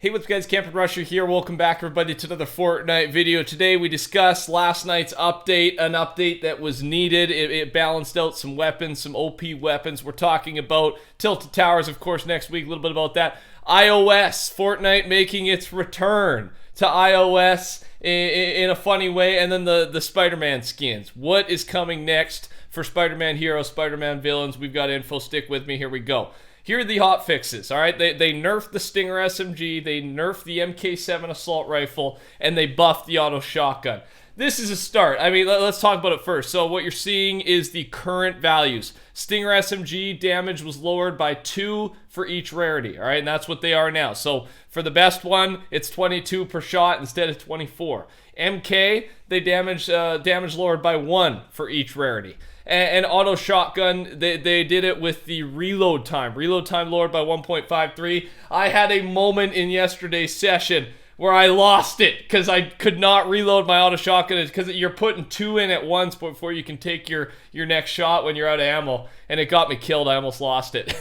Hey, what's up guys, TheCampingRusher here. Welcome back everybody to another Fortnite video. Today we discuss last night's update, an update that was needed. It balanced out some weapons, some OP weapons. We're talking about Tilted Towers, of course, next week, a little bit about that. iOS, Fortnite making its return to iOS in a funny way, and then the Spider-Man skins. What is coming next for Spider-Man heroes, Spider-Man villains? We've got info, stick with me, here we go. Here are the hot fixes, all right? They nerfed the Stinger SMG, they nerfed the MK7 assault rifle, and they buffed the auto shotgun. This is a start. I mean, let's talk about it first. So what you're seeing is the current values. Stinger SMG damage was lowered by 2 for each rarity, all right? And that's what they are now. So for the best one, it's 22 per shot instead of 24. MK, they damage lowered by 1 for each rarity. And auto shotgun, they did it with the reload time. Reload time lowered by 1.53. I had a moment in yesterday's session where I lost it because I could not reload my auto shotgun because you're putting 2 in at once before you can take your next shot when you're out of ammo. And it got me killed. I almost lost it.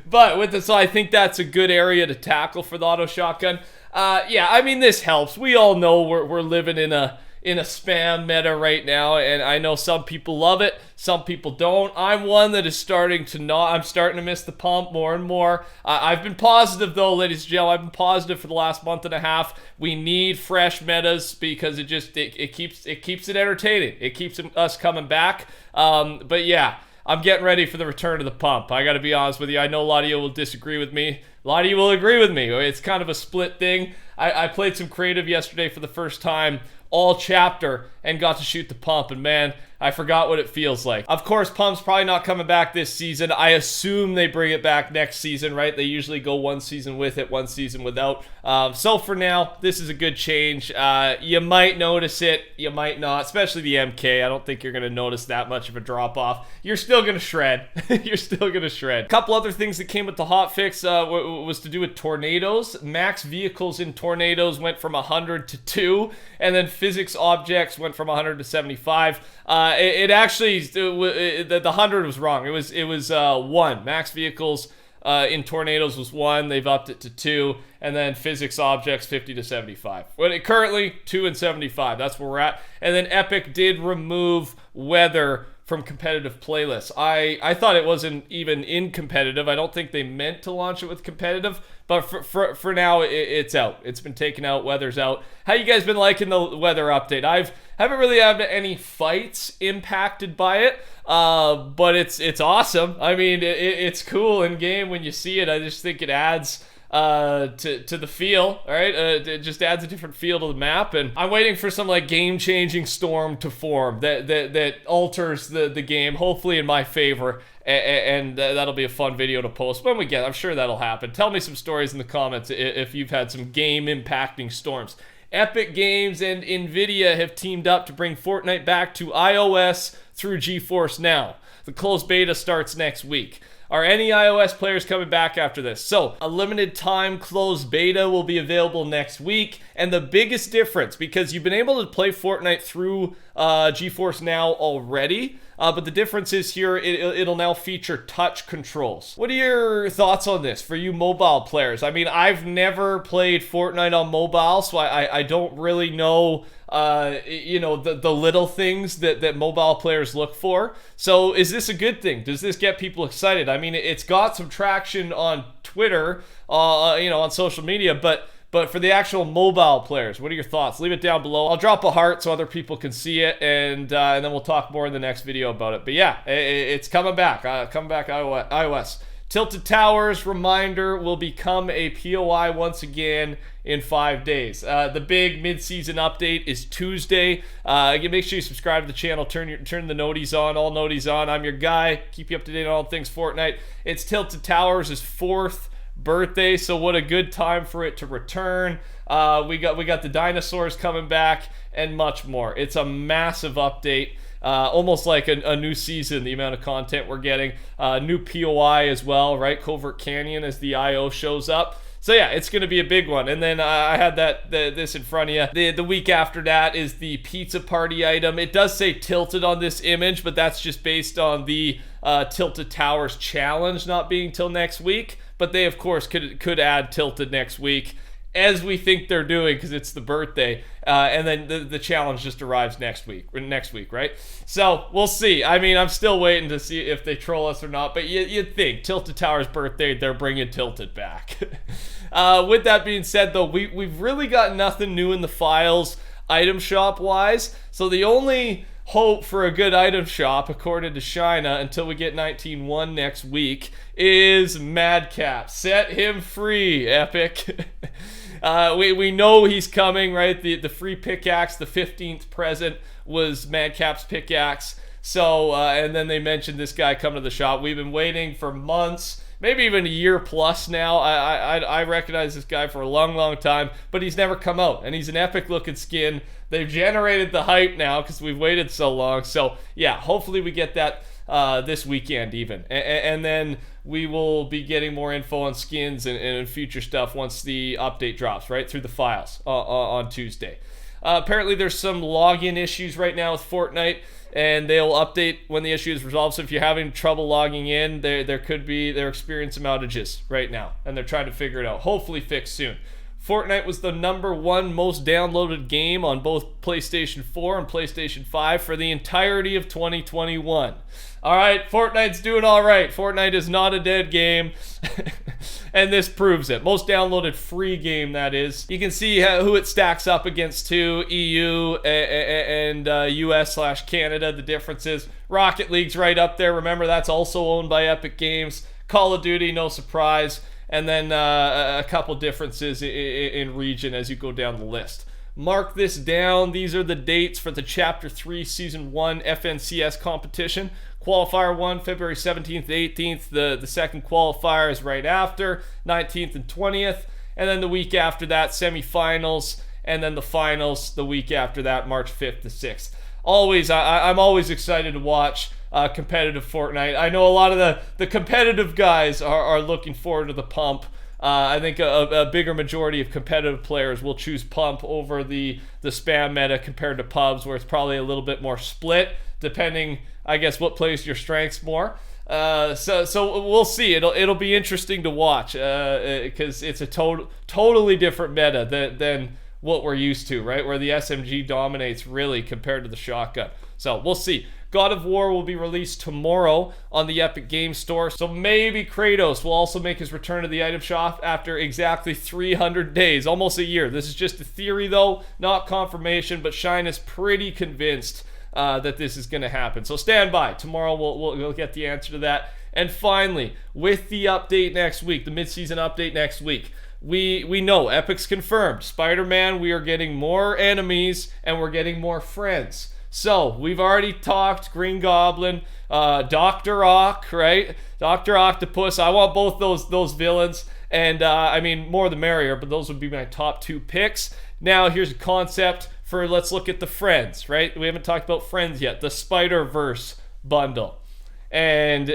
But with this, so I think that's a good area to tackle for the auto shotgun. Yeah, I mean, this helps. We all know we're living in a spam meta right now, and I know some people love it, some people don't. I'm one that is starting to miss the pump more and more. I've been positive though, ladies and gentlemen. I've been positive for the last month and a half. We need fresh metas because it keeps it entertaining. It keeps us coming back. But yeah, I'm getting ready for the return of the pump. I gotta be honest with you. I know a lot of you will disagree with me. A lot of you will agree with me. It's kind of a split thing. I played some creative yesterday for the first time, all chapter, and got to shoot the pump, and man, I forgot what it feels like. Of course, pump's probably not coming back this season. I assume they bring it back next season, right? They usually go one season with it, one season without. So for now, this is a good change. You might notice it, you might not, especially the MK. I don't think you're gonna notice that much of a drop off. You're still gonna shred. You're still gonna shred. A couple other things that came with the hotfix was to do with tornadoes. Max vehicles in tornadoes went from 100 to 2, and then physics objects went from 100 to 75. The 100 was wrong. It was 1. Max vehicles in tornadoes was 1. They've upped it to 2, and then physics objects 50 to 75. Currently 2 and 75. That's where we're at. And then Epic did remove weather from competitive playlists. I thought it wasn't even in competitive. I don't think they meant to launch it with competitive, but for now it's out. It's been taken out. Weather's out. How you guys been liking the weather update? Haven't really had any fights impacted by it, but it's awesome. I mean, it's cool in game when you see it. I just think it adds to the feel, all right? It just adds a different feel to the map, and I'm waiting for some like game-changing storm to form that alters the game, hopefully in my favor, and that'll be a fun video to post when we get. I'm sure that'll happen. Tell me some stories in the comments if you've had some game-impacting storms. Epic Games and Nvidia have teamed up to bring Fortnite back to iOS through GeForce Now. The closed beta starts next week. Are any iOS players coming back after this? So, a limited time closed beta will be available next week. And the biggest difference, because you've been able to play Fortnite through GeForce Now already, but the difference is here, it'll now feature touch controls. What are your thoughts on this for you mobile players? I mean, I've never played Fortnite on mobile, so I don't really know the little things that mobile players look for. So is this a good thing? Does this get people excited? I mean, it's got some traction on Twitter, on social media, but for the actual mobile players, what are your thoughts? Leave it down below. I'll drop a heart so other people can see it, and then we'll talk more in the next video about it. But yeah, it's coming back. iOS. Tilted Towers, reminder, will become a POI once again in 5 days. The big mid-season update is Tuesday. Make sure you subscribe to the channel, turn the noties on, all noties on. I'm your guy, keep you up to date on all things Fortnite. It's Tilted Towers' 4th birthday, so what a good time for it to return. We got the dinosaurs coming back and much more. It's a massive update. Almost like a new season, the amount of content we're getting. New POI as well, right? Covert Canyon as the IO shows up. So yeah, it's going to be a big one. And then I had this in front of you. The week after that is the pizza party item. It does say tilted on this image, but that's just based on the Tilted Towers challenge not being till next week. but they of course could add Tilted next week, as we think they're doing, because it's the birthday, and then the challenge just arrives next week, right? So we'll see. I mean, I'm still waiting to see if they troll us or not, but you'd think Tilted Tower's birthday, they're bringing Tilted back. With that being said, though, we've really got nothing new in the files item shop wise, so the only hope for a good item shop, according to Shina, until we get 19.1 next week, is Madcap. Set him free, Epic. We know he's coming, right? The free pickaxe, the 15th present was Madcap's pickaxe. So, and then they mentioned this guy coming to the shop. We've been waiting for months, maybe even a year plus now. I recognize this guy for a long time, but he's never come out, and he's an epic looking skin. They've generated the hype now because we've waited so long. So yeah, hopefully we get that this weekend even, and then we will be getting more info on skins and future stuff once the update drops, right, through the files on Tuesday. Apparently there's some login issues right now with Fortnite, and they'll update when the issue is resolved. So if you're having trouble logging in, they're experiencing some outages right now, and they're trying to figure it out. Hopefully fixed soon. Fortnite was the #1 most downloaded game on both PlayStation 4 and PlayStation 5 for the entirety of 2021. All right, Fortnite's doing all right. Fortnite is not a dead game, and this proves it. Most downloaded free game, that is. You can see who it stacks up against too, EU and US/Canada, the differences. Rocket League's right up there. Remember, that's also owned by Epic Games. Call of Duty, no surprise. And then a couple differences in region as you go down the list. Mark this down. These are the dates for the Chapter 3 Season 1 FNCS competition. Qualifier 1, February 17th to 18th. The second qualifier is right after, 19th and 20th. And then the week after that, semifinals. And then the finals the week after that, March 5th to 6th. I'm always excited to watch competitive Fortnite. I know a lot of the competitive guys are looking forward to the pump. I think a bigger majority of competitive players will choose pump over the spam meta compared to pubs, where it's probably a little bit more split, depending, I guess, what plays your strengths more. So we'll see. It'll be interesting to watch because it's a totally different meta than what we're used to, right? Where the SMG dominates really compared to the shotgun. So we'll see. God of War will be released tomorrow on the Epic Games Store, so maybe Kratos will also make his return to the item shop after exactly 300 days, almost a year. This is just a theory though, not confirmation, but Shine is pretty convinced that this is going to happen. So stand by. Tomorrow we'll get the answer to that. And finally, with the update next week, the mid-season update next week, we know Epic's confirmed. Spider-Man, we are getting more enemies and we're getting more friends. So we've already talked Green Goblin, Dr. Ock, right? Dr. Octopus. I want both those villains, and I mean, more the merrier, but those would be my top 2 picks. Now here's a concept for, let's look at the friends, right? We haven't talked about friends yet. The Spiderverse bundle. And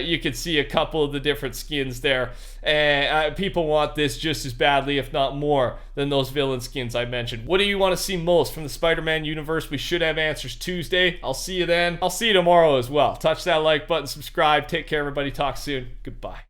you can see a couple of the different skins there. And people want this just as badly, if not more, than those villain skins I mentioned. What do you want to see most from the Spider-Man universe? We should have answers Tuesday. I'll see you then. I'll see you tomorrow as well. Touch that like button, subscribe. Take care, everybody. Talk soon. Goodbye.